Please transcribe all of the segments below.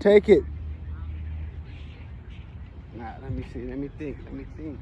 Take it. Nah, let me see. Let me think. Let me think.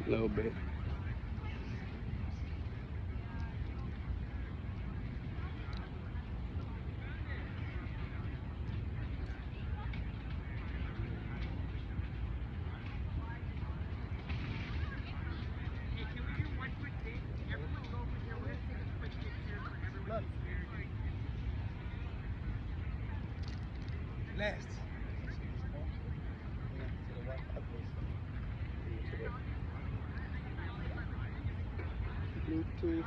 A little bit. Last. Bluetooth.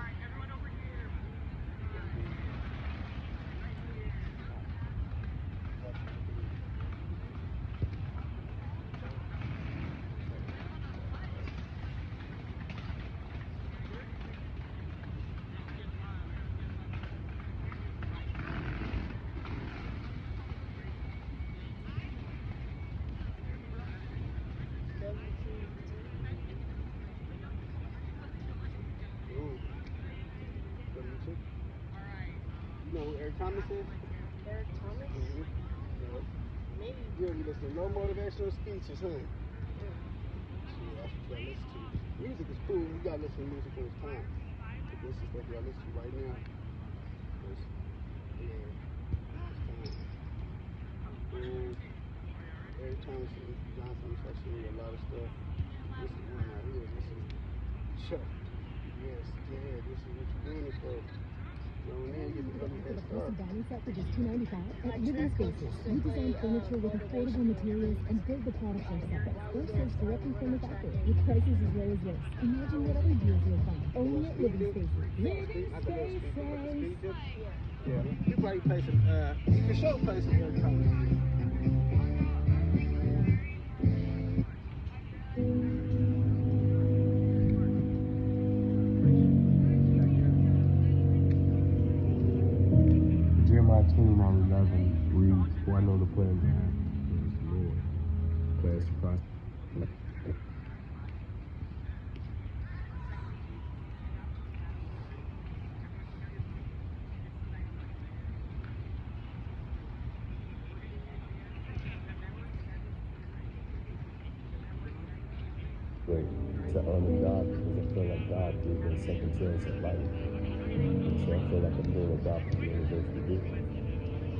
You know who Eric Thomas is? Eric Thomas? Mm-hmm. Yeah. Maybe. You be listening to no motivational speeches, huh? Yeah, that's what you gotta listen to. Music is cool. You gotta listen to music when it's time. But this is stuff you gotta listen to right now. It's, yeah, it's time. And Eric Thomas and Johnson, I'm showing you a lot of stuff. This is one right here. This is Chuck. Yes, yeah, this is what you're doing this for. Go in there, get the early head start. Dining set for just $2.95 at Living Spaces. We design furniture with affordable materials and build the products ourselves. Or source directly from the factory with prices as low as this. Imagine whatever deals you'll find only at Living Spaces. Living Spaces. Yeah, you probably play some, you can show play some Eric Thomas. Jeremiah 29:11 reads, "For I know the plans I have, declares the Lord, plans to prosper." Great to honor God because I feel like God gave me a second chance at life. And so I feel like I'm doing what God put me on this earth to do.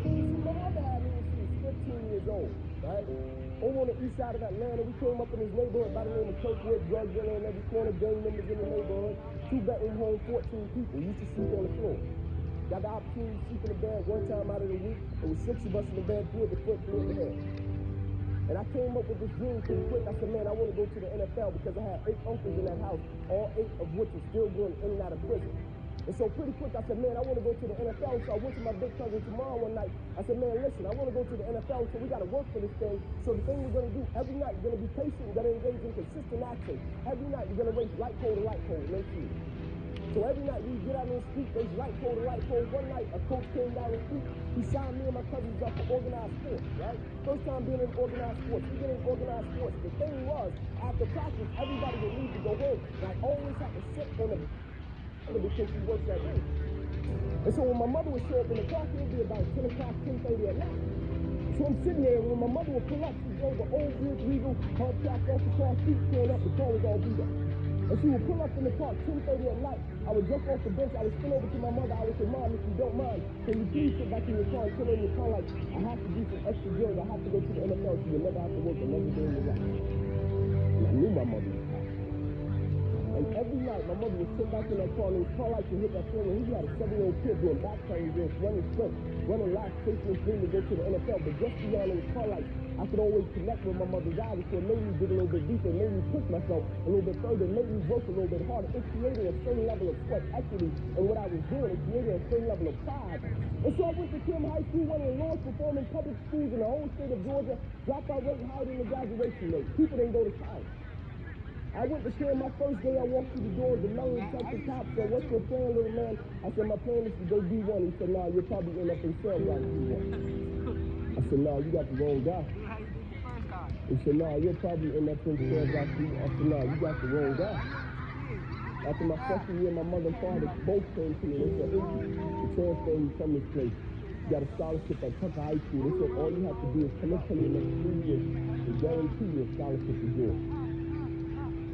See, my mother had me when she was 15 years old, right? Over on the east side of Atlanta, we came up in this neighborhood by the name of Kirkwood, drug dealer in every corner, gang members in the neighborhood, 2-bedroom home, 14 people, used to sleep on the floor. Got the opportunity to sleep in the bed one time out of the week. It was 6 of us in the bed, 3 at the foot, 3 in the head. And I came up with this dream pretty quick. I said, man, I want to go to the NFL because I had 8 uncles in that house, all 8 of which were still going in and out of prison. And so pretty quick, I said, man, I want to go to the NFL. So I went to my big cousin tomorrow one night. I said, man, listen, I want to go to the NFL, so we got to work for this thing. So the thing we're going to do every night, we're going to be patient, we're going to engage in consistent action. Every night, we're going to race light pole to light pole, no fear. So every night we get out on the street, race light pole to light pole. One night, a coach came down the street. He signed me and my cousins up for organized sports, right? First time being in organized sports. We get in organized sports. The thing was, after practice, everybody would leave to go home. And I always had to sit on the because she works at night. And so when my mother would show up in the car, it would be about 10 o'clock, 10:30 at night. So I'm sitting there, and when my mother would pull up, she drove an old Buick Regal, hubcapped off the car, seat turned up, the car was all beat up. And she would pull up in the park 10:30 at night. I would jump off the bench. I would spin over to my mother. I would say, Mom, if you don't mind, can you please sit back in your car and turn on your car light? I have to do some extra drills. I have to go to the NFL so you'll never have to work another day in your life. And I knew my mother was happy. And every night, my mother would sit back in that car, and those car lights would hit that floor. And he had a 7-year-old kid doing back carries, running sprints, running laps, chasing his dream to go to the NFL. But just beyond those car lights, I could always connect with my mother's eyes. And so it made me dig a little bit deeper. It made me push myself a little bit further. It made me work a little bit harder. It created a certain level of sweat equity in what I was doing. It created a certain level of pride. And so I went to Kim High School, one of the lowest performing public schools in the whole state of Georgia. Dropout rate higher than the graduation rate. People didn't go to college. I went to Kim my first day. I walked through the doors. The melon detective cop said, "What's your plan, little man?" I said, "My plan is to go D1. He said, "Nah, you'll probably end up in cell block D1. I said, "Nah, you got the wrong guy." He said, "Nah, you'll probably end up in cell block D1. I said, "Nah, you got the wrong guy." After my freshman year, my mother and father both came to me. They said, "Izzy, to transfer you from this place, you got a scholarship at Tucker High School." They said, "All you have to do is come and play the next 3 years. They guarantee you a scholarship to Georgia."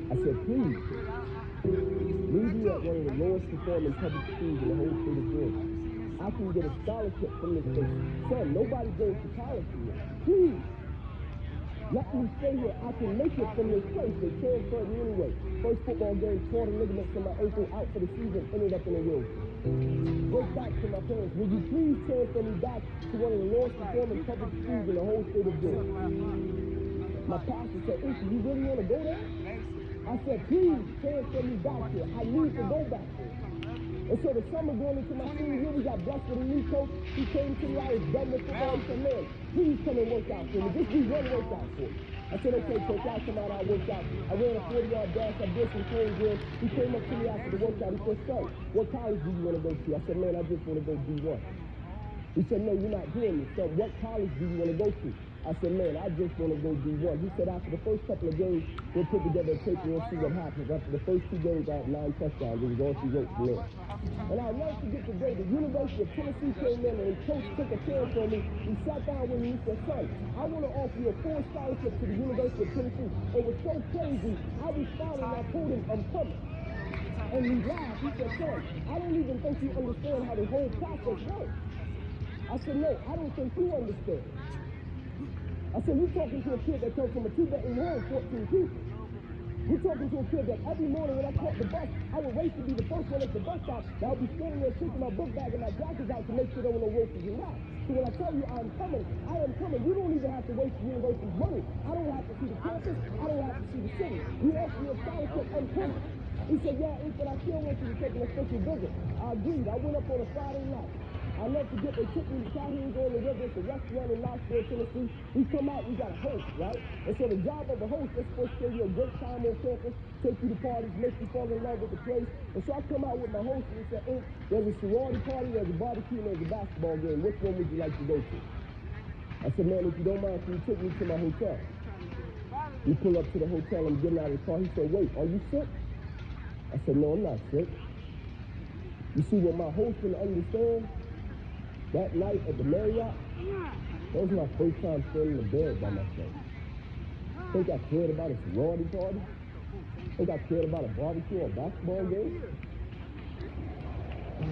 I said, please, leave me at one of the lowest performing public schools in the whole state of Georgia. I can get a scholarship from this place. Son, nobody goes to college here. Please, let me stay here. I can make it from this place. They transferred me anyway. First football game, tore the ligaments in my ankle, out for the season, ended up in a wheelchair. Wrote back to my parents, would you please transfer me back to one of the lowest performing public schools in the whole state of Georgia? My pastor said, you really want to go there? I said, please transfer me back here. I need to go back there. And so the summer going into my senior year, we got blessed with a new coach. He came to me, I was done with football. He said, man, please come and work out for me. Just do one workout for me. I said, okay, coach, I'll come out, I'll work out. I ran a 40-yard dash, I did some throwing drills. He came up to me after the workout. He said, son, what college do you want to go to? I said, man, I just want to go D1. He said, no, you're not hearing me, son. What college do you want to go to? I said, man, I just want to go D1. He said, after the first couple of games, we'll put together a tape and we'll see what happens. After the first 2 games, I had 9 touchdowns. It was all she wrote from there. And I'll never forget the day the University of Tennessee came in and the coach took a chance on me. He sat down with me and he said, son, I want to offer you a full scholarship to the University of Tennessee. It was so crazy. I responded and I told him, I'm coming. And he laughed. He said, son, I don't even think you understand how the whole process works. I said, no, I don't think you understand. I said, you're talking to a kid that comes from a 2-bedroom home, 14 people. You're talking to a kid that every morning when I caught the bus, I would race to be the first one at the bus stop. Now I'll be standing there taking my book bag and my jackets out to make sure there were no roaches and rats. So when I tell you I'm coming, I am coming. You don't even have to waste the university's money. I don't have to see the campus. I don't have to see the city. You offer me a scholarship, I'm coming. He said, yeah, but I still want you to take an official visit. I agreed. I went up on a Friday night. I'll never forget, they took me to Calhoun's on the River. It's a restaurant in Knoxville, Tennessee. We come out, we got a host, right? And so the job of a host, they're supposed to give you a great time on campus, take you to parties, make you fall in love with the place. And so I come out with my host and he said, Inc., there's a sorority party, there's a barbecue, and there's a basketball game. Which one would you like to go to? I said, man, if you don't mind, can you take me to my hotel? We pull up to the hotel, I'm getting out of the car. He said, wait, are you sick? I said, no, I'm not sick. You see, what my host didn't understand, that night at the Marriott, that was my first time staying in the bed by myself. Think I cared about a sorority party? Think I cared about a barbecue or a basketball game?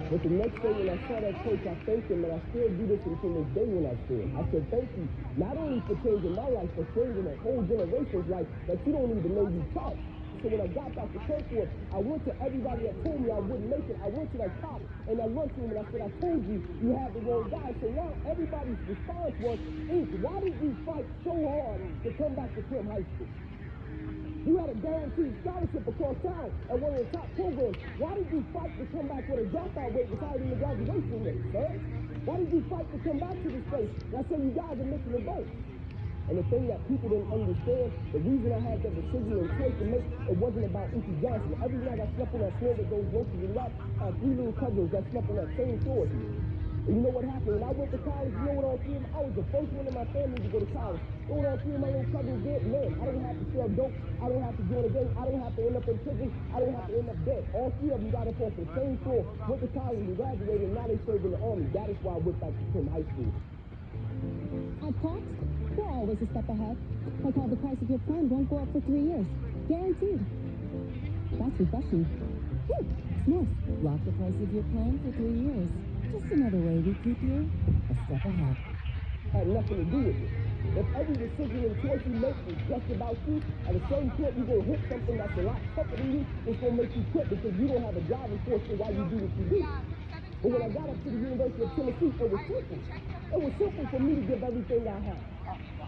But the next day when I saw that coach, I thanked him, and I still do this until this day when I see him. I said, thank you, not only for changing my life, but changing a whole generation's life that you don't even know you touched. So when I got back to Kirkwood, I went to everybody that told me I wouldn't make it. I went to that cop in that lunchroom and I said, I told you, you have the wrong guy. So now everybody's response was, Inc., why did you fight so hard to come back to Clem High School? You had a guaranteed scholarship across town at one of the top programs. Why did you fight to come back with a dropout rate that's higher than the graduation rate, sir? Why did you fight to come back to this place? And I said, you guys are missing the boat. And the thing that people didn't understand, the reason I had that decision and choice to make, it wasn't about Inky Johnson. Every night I slept on that floor with those roaches and rats. I had 3 little cousins that slept on that same floor as me. And you know what happened? When I went to college, you know what all 3 of them, I was the first one in my family to go to college. You know what all 3 of my little cousins did? Man, I don't have to sell dope. I don't have to join a gang. I don't have to end up in prison. I don't have to end up dead. All 3 of them got up off the same floor, went to college and graduated, and now they serve in the Army. That is why I went back to Clem High School. At Cox, we're always a step ahead. Like how the price of your plan won't go up for 3 years. Guaranteed. That's refreshing. Woo, nice. Lock the price of your plan for 3 years. Just another way we keep you a step ahead. Had nothing to do with it. If every decision and choice you make is just about you, at a certain point you're going to hit something that's a lot tougher than you. It's going to make you quit because you don't have a driving force for why you do what you do. But when I got up to the University of Tennessee, it was simple. It was simple for me to give everything I had.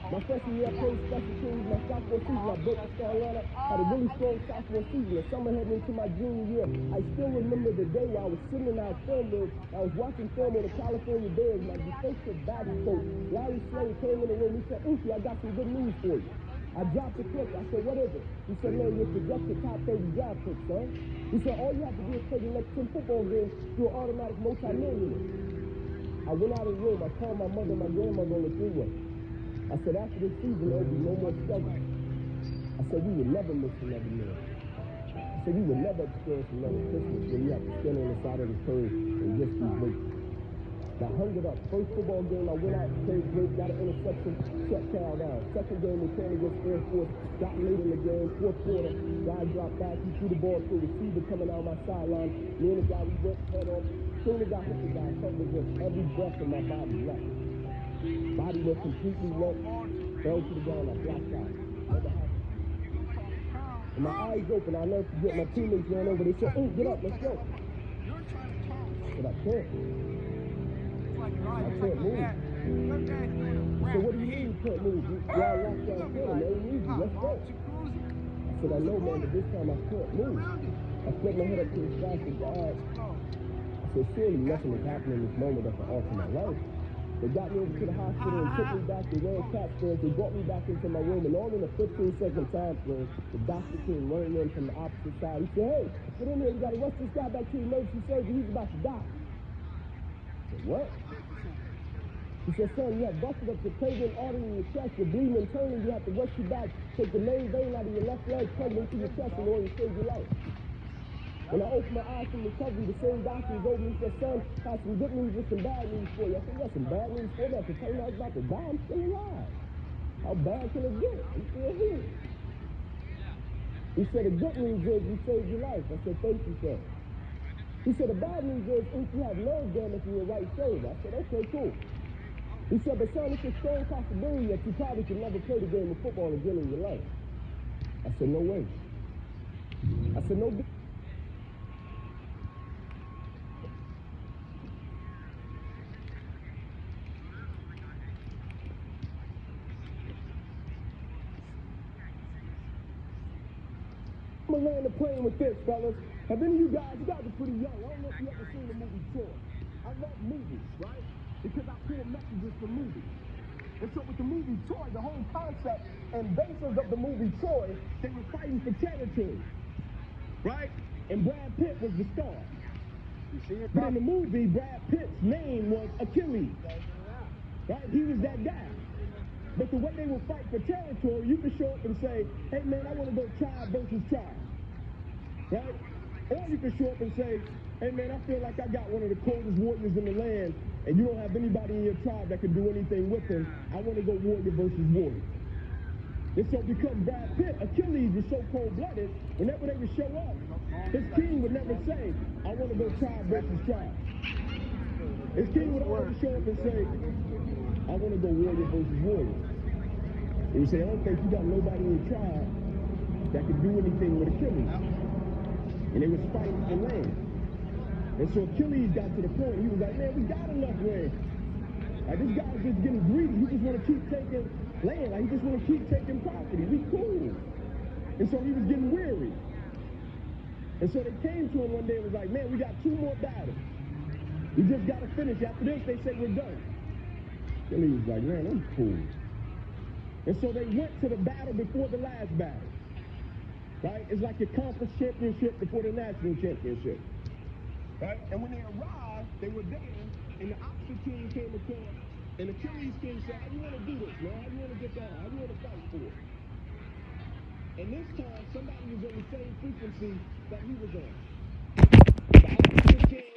My freshman year, I played special teams. My sophomore season, I broke the star lineup. Had a really strong sophomore season. The summer heading into my junior year, I still remember the day where I was sitting in our film room. I was watching film on the California Bears. My defensive backs coach, Larry Slade, came in the room. He said, Inky, I got some good news for you. I dropped the clip. I said, what is it? He said, man, you're projected top 30 draft pick, son. He said, all you have to do is play the next 10 football games. You're an automatic multi-millionaire. I went out of the room. I called my mother and my grandmother on the three-way. I said, after this season, there will be no more struggle. I said, we would never miss another meal. I said, we would never experience another Christmas where you have to stand on the side of the curb and just be grateful. Got hung it up. First football game, I went out, played great, got an interception, shut Cal down. Second game, we played against Air Force, got late in the game, fourth quarter, guy dropped back, he threw the ball to a receiver coming out my sideline. Me and the guy, we went head on. Soon as I hit the guy, I felt as if every breath in my body left. Body went completely limp, fell to the ground, I blacked out. Never happened to me. And my eyes open, I'll never forget, my teammates ran over, they said, "Hey, get up, let's go." You're trying to count. But I can't. Like, I can't move. So what do you mean you can't move? Y'all locked down corner, man. We need you. Let's go. I said, I know, man, but this time I can't move. I put my head up to the sky and said, God. I said, surely nothing is happening in this moment that can alter my life. They got me over to the hospital and took me back. They ran CAT scans. They brought me back into my room, and all in a 15-second time frame, the doctor came running in from the opposite side. He said, "Hey, get in here. We got to rush this guy back to emergency surgery. He's about to die." I said, "What?" He said, "Son, you have busted up your craving artery in your chest. You're bleeding internally. You have to rush you back. Take the main vein out of your left leg, plug it into your chest in order to save your life." When I opened my eyes from recovery, the same doctor was over me. He said, "Son, I have some good news and some bad news for you." I said, "You got some bad news for me? I said, tell me I was about to die. I'm still alive. How bad can it get? I'm still here." He said, "The good news is you saved your life." I said, "Thank you, sir." He said, "The bad news is you have nerve damage in your right shoulder." I said, "Okay, cool." He said, "But son, it's a strong possibility that you probably could never play the game of football again in your life." I said, "No way." I said, "No." I'm gonna land the plane with this, fellas. Have any of you guys are pretty young. I don't know if you ever seen the movie Troy. I love movies, right? Because I pull messages from movies. And so with the movie Troy, the whole concept and basis of the movie Troy, they were fighting for territory, right? And Brad Pitt was the star. You see it, But in the movie, Brad Pitt's name was Achilles, right? He was that guy. But the way they would fight for territory, you could show up and say, "Hey man, I want to go tribe versus tribe," right? Or you could show up and say, "Hey man, I feel like I got one of the coldest warriors in the land, and you don't have anybody in your tribe that can do anything with him. I want to go warrior versus warrior." And so because Brad Pitt, Achilles, was so cold-blooded, whenever they would show up, his king would never say, "I want to go tribe versus tribe." His king would always show up and say, "I want to go warrior versus warrior." He would say, "I don't think you got nobody in your tribe that could do anything with Achilles." And they was fighting for land. And so Achilles got to the point, he was like, "Man, we got enough land. Like, this guy's just getting greedy. He just want to keep taking land. Like, he just want to keep taking property. We cool." And so he was getting weary. And so they came to him one day and was like, "Man, we got 2 more battles. We just got to finish. After this, they say we're done." Achilles was like, "Man, I'm cool." And so they went to the battle before the last battle, right? It's like your conference championship before the national championship, right? And when they arrived, they were there, and the opposite team came across, and Achilles' king said, "How you want to do this, man? How you want to get down? How you want to fight for it?" And this time, somebody was on the same frequency that he was on. The opposite king